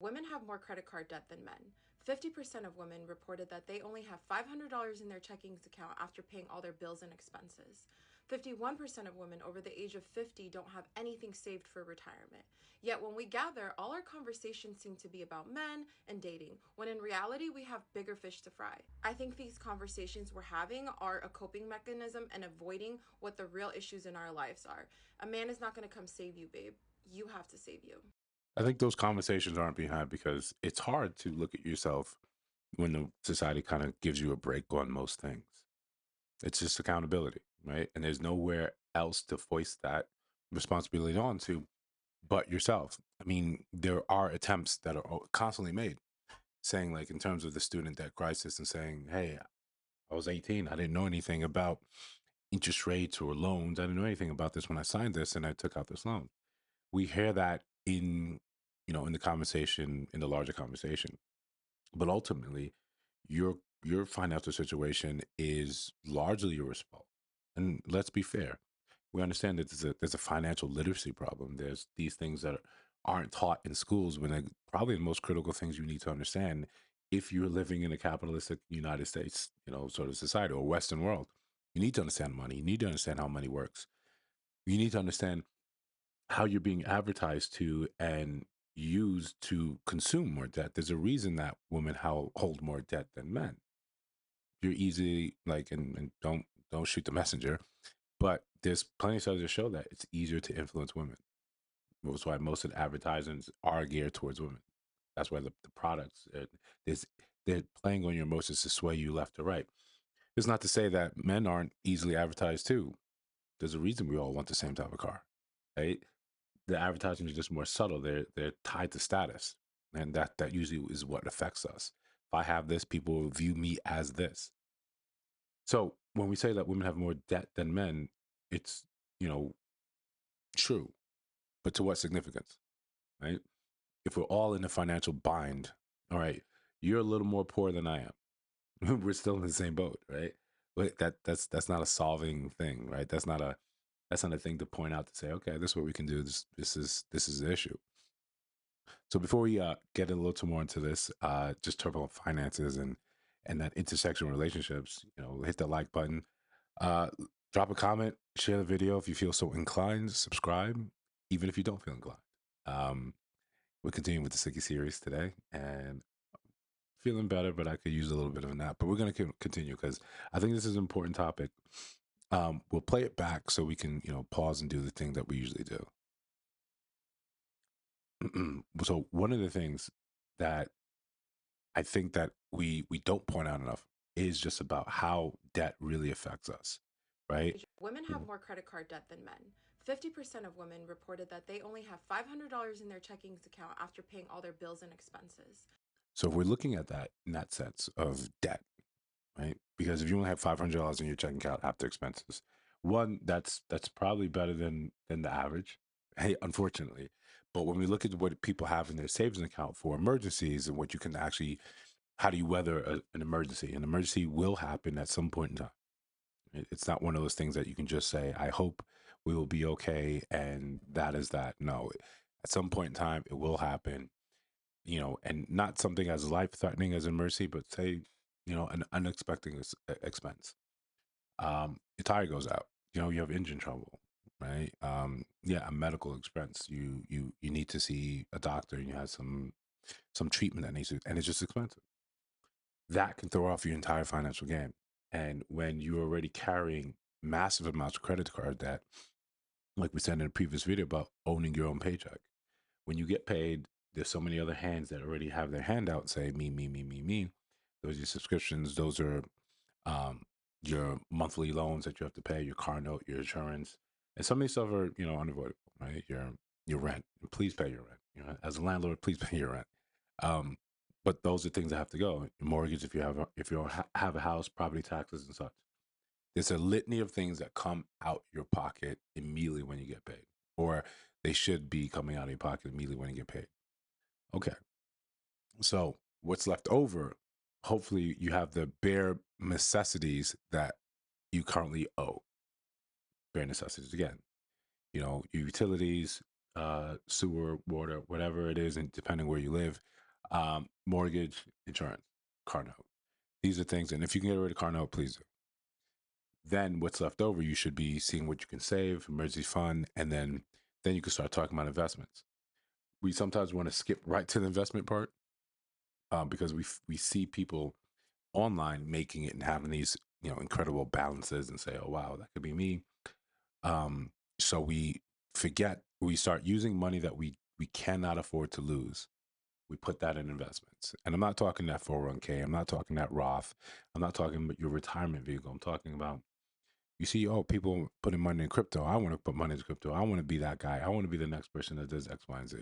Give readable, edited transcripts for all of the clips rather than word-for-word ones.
Women have more credit card debt than men. 50% of women reported that they only have $500 in their checkings account after paying all their bills and expenses. 51% of women over the age of 50 don't have anything saved for retirement. Yet when we gather, all our conversations seem to be about men and dating, when in reality, we have bigger fish to fry. I think these conversations we're having are a coping mechanism and avoiding what the real issues in our lives are. A man is not going to come save you, babe. You have to save you. I think those conversations aren't being had because it's hard to look at yourself when the society kind of gives you a break on most things. It's just accountability, right? And there's nowhere else to foist that responsibility onto but yourself. I mean, there are attempts that are constantly made saying, like, in terms of the student debt crisis, and saying, hey, I was 18. I didn't know anything about interest rates or loans. I didn't know anything about this when I signed this and I took out this loan. We hear that in, in the conversation, in the larger conversation. But ultimately, your financial situation is largely your response. And let's be fair. We understand that there's a financial literacy problem. There's these things that aren't taught in schools when they're probably the most critical things you need to understand if you're living in a capitalistic United States, sort of society or Western world. You need to understand money. You need to understand how money works. You need to understand how you're being advertised to and used to consume more debt. There's a reason that women hold more debt than men. You're easy, like, and don't shoot the messenger, but there's plenty of studies that show that it's easier to influence women. That's why most of the advertisements are geared towards women. That's why the products there's they're playing on your emotions to sway you left or right. It's not to say that men aren't easily advertised too. There's a reason we all want the same type of car, right? The advertising is just more subtle. They're tied to status, and that usually is what affects us. If I have this, people will view me as this. So when we say that women have more debt than men, it's you know true, but to what significance, right? If we're all in a financial bind, all right, you're a little more poor than I am. We're still in the same boat, right? But that's not a solving thing, right? That's not a thing to point out to say, okay, this is what we can do. This is the issue. So before we get a little too more into this, just talk about finances and that intersection relationships, hit the like button, uh, drop a comment, share the video if you feel so inclined, subscribe, even if you don't feel inclined. Um, we're continuing with the Sicky series today, and feeling better, but I could use a little bit of a nap. But we're going to continue because I think this is an important topic. We'll play it back so we can, pause and do the thing that we usually do. So one of the things that I think that we don't point out enough is just about how debt really affects us, right? Women have more credit card debt than men. 50% of women reported that they only have $500 in their checkings account after paying all their bills and expenses. So if we're looking at that in that sense of debt, right? Because if you only have $500 in your checking account after expenses, one that's probably better than the average. Hey, unfortunately, but when we look at what people have in their savings account for emergencies and what you can actually, how do you weather an emergency? An emergency will happen at some point in time. It's not one of those things that you can just say, I hope we will be okay. And that is that. No, at some point in time, it will happen, and not something as life threatening as a mercy, but say, an unexpected expense. Your tire goes out, you have engine trouble, right? Yeah, a medical expense. You need to see a doctor and you have some treatment that needs to, and it's just expensive. That can throw off your entire financial game. And when you're already carrying massive amounts of credit card debt, like we said in a previous video about owning your own paycheck, when you get paid, there's so many other hands that already have their hand out and say, me, me, me, me, me. Those are your subscriptions. Those are um, your monthly loans that you have to pay, your car note, your insurance. And some of these stuff are, unavoidable, right? Your rent. Please pay your rent. As a landlord, please pay your rent. Um, but those are things that have to go. Your mortgage, if you have a house, property taxes and such. There's a litany of things that come out your pocket immediately when you get paid, or they should be coming out of your pocket immediately when you get paid. Okay. So what's left over, hopefully you have the bare necessities that you currently owe. Bare necessities again, your utilities, sewer, water, whatever it is, and depending where you live, mortgage, insurance, car note. These are things, and if you can get rid of car note, please do. Then what's left over, you should be seeing what you can save, emergency fund, and then you can start talking about investments. We sometimes want to skip right to the investment part because we see people online making it and having these incredible balances and say, oh wow, that could be me. So we start using money that we cannot afford to lose. We put that in investments, and I'm not talking that 401k. I'm not talking that Roth. I'm not talking about your retirement vehicle. I'm talking about, you see, oh, people putting money in crypto. I want to put money in crypto. I want to be that guy. I want to be the next person that does X, Y, and Z.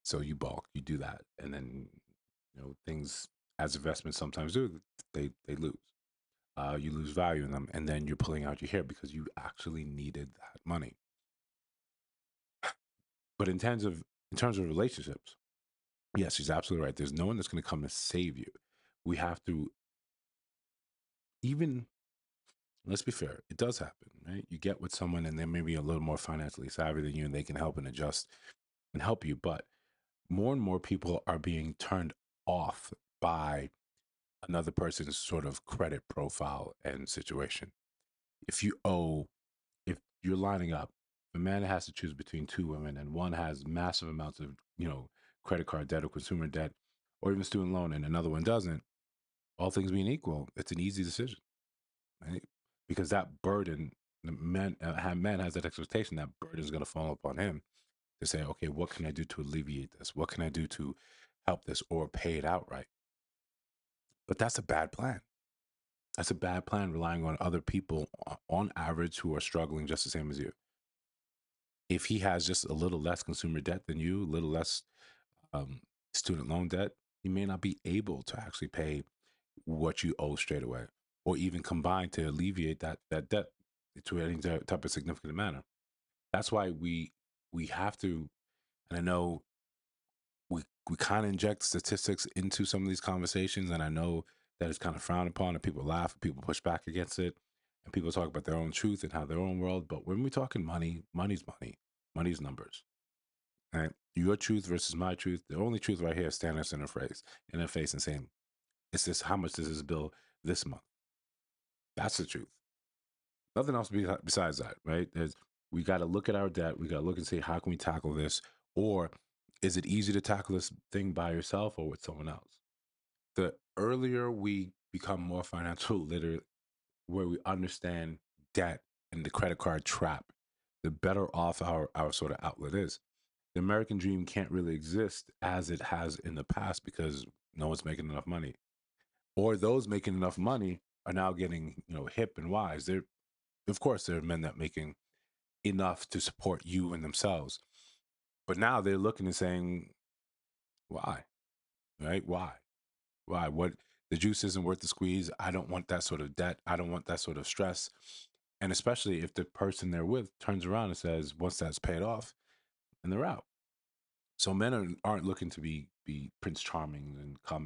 So you bulk, you do that, and then things as investments sometimes do. They lose. You lose value in them, and then you're pulling out your hair because you actually needed that money. But in terms of relationships, yes, she's absolutely right. There's no one that's going to come to save you. We have to, even, let's be fair, it does happen, right? You get with someone and they're maybe a little more financially savvy than you, and they can help and adjust and help you. But more and more people are being turned off by another person's sort of credit profile and situation. If you owe, if you're lining up, a man has to choose between two women, and one has massive amounts of, credit card debt or consumer debt or even student loan, and another one doesn't, all things being equal, it's an easy decision, right? Because that burden, the man has that expectation, that burden is going to fall upon him to say, okay, what can I do to alleviate this? What can I do to help this or pay it outright? But that's a bad plan. That's a bad plan, relying on other people on average who are struggling just the same as you. If he has just a little less consumer debt than you, a little less um, student loan debt, he may not be able to actually pay what you owe straight away, or even combine to alleviate that debt to any type of significant manner. That's why we have to, and I know we kind of inject statistics into some of these conversations, and I know that it's kind of frowned upon, and people laugh, and people push back against it, and people talk about their own truth and how their own world. But when we're talking money, money's money, money's numbers. Right? Your truth versus my truth. The only truth right here is standing us in their face and saying, "It's this. How much does this bill this month?" That's the truth. Nothing else besides that, right? We got to look at our debt. We got to look and say, how can we tackle this? Or is it easy to tackle this thing by yourself or with someone else? The earlier we become more financial literate, where we understand debt and the credit card trap, the better off our sort of outlet is. The American dream can't really exist as it has in the past because no one's making enough money. Or those making enough money are now getting, hip and wise. They're, of course, there are men that making enough to support you and themselves. But now they're looking and saying, why? Right? Why? Why? What, the juice isn't worth the squeeze. I don't want that sort of debt. I don't want that sort of stress. And especially if the person they're with turns around and says, once that's paid off, and they're out. So men aren't looking to be Prince Charming and come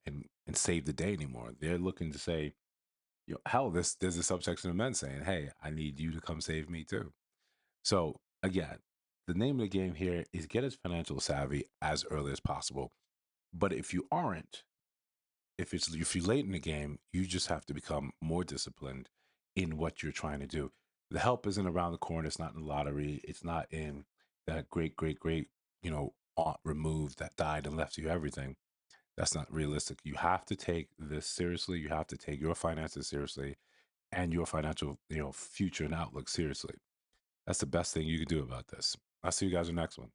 and save the day anymore. They're looking to say, hell, there's a subsection of men saying, hey, I need you to come save me too. So again, the name of the game here is get as financial savvy as early as possible. But if you aren't, if you're late in the game, you just have to become more disciplined in what you're trying to do. The help isn't around the corner. It's not in the lottery. It's not in that great, aunt removed that died and left you everything. That's not realistic. You have to take this seriously. You have to take your finances seriously and your financial, future and outlook seriously. That's the best thing you can do about this. I'll see you guys in the next one.